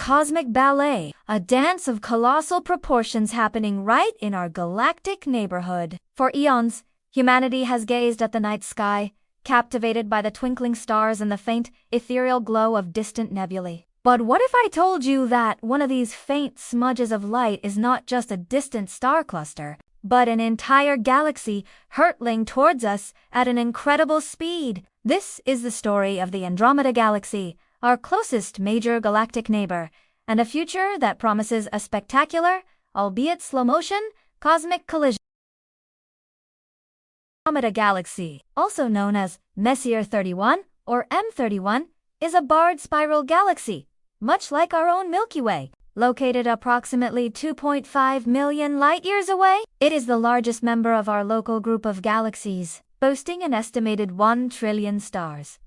cosmic ballet, a dance of colossal proportions happening right in our galactic neighborhood. For eons, humanity has gazed at the night sky, captivated by the twinkling stars and the faint, ethereal glow of distant nebulae. But what if I told you that one of these faint smudges of light is not just a distant star cluster, but an entire galaxy hurtling towards us at an incredible speed? This is the story of the Andromeda Galaxy, our closest major galactic neighbor, and a future that promises a spectacular, albeit slow-motion, cosmic collision. Andromeda Galaxy, also known as Messier 31 or M31, is a barred spiral galaxy, much like our own Milky Way. Located approximately 2.5 million light-years away, it is the largest member of our local group of galaxies, boasting an estimated 1 trillion stars.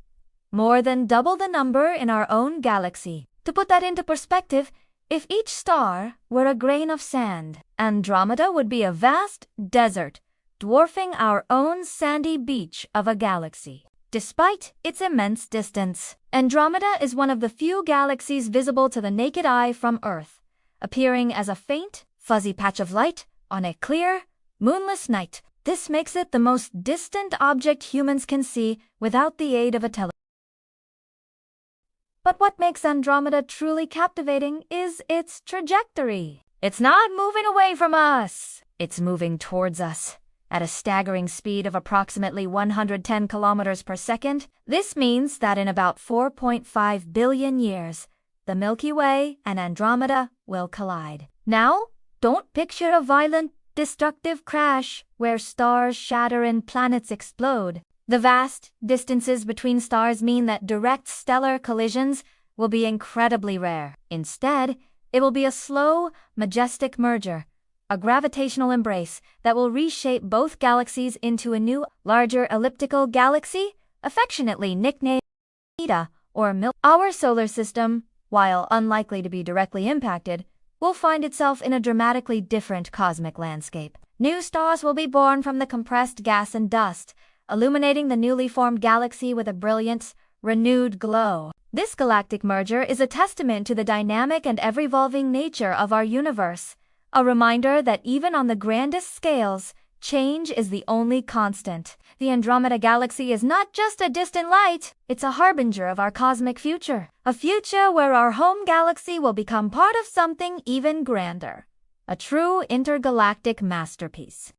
More than double the number in our own galaxy. To put that into perspective, if each star were a grain of sand, Andromeda would be a vast desert, dwarfing our own sandy beach of a galaxy. Despite its immense distance, Andromeda is one of the few galaxies visible to the naked eye from Earth, appearing as a faint, fuzzy patch of light on a clear, moonless night. This makes it the most distant object humans can see without the aid of a telescope. But what makes Andromeda truly captivating is its trajectory. It's not moving away from us, it's moving towards us at a staggering speed of approximately 110 kilometers per second. This means that in about 4.5 billion years, the Milky Way and Andromeda will collide. Now, don't picture a violent, destructive crash where stars shatter and planets explode. The vast distances between stars mean that direct stellar collisions will be incredibly rare. Instead, it will be a slow, majestic merger, a gravitational embrace that will reshape both galaxies into a new, larger elliptical galaxy, affectionately nicknamed Andromeda or Milky Way. Our solar system, while unlikely to be directly impacted, will find itself in a dramatically different cosmic landscape. New stars will be born from the compressed gas and dust, illuminating the newly formed galaxy with a brilliant, renewed glow. This galactic merger is a testament to the dynamic and ever-evolving nature of our universe, a reminder that even on the grandest scales, change is the only constant. The Andromeda Galaxy is not just a distant light, it's a harbinger of our cosmic future. A future where our home galaxy will become part of something even grander. A true intergalactic masterpiece.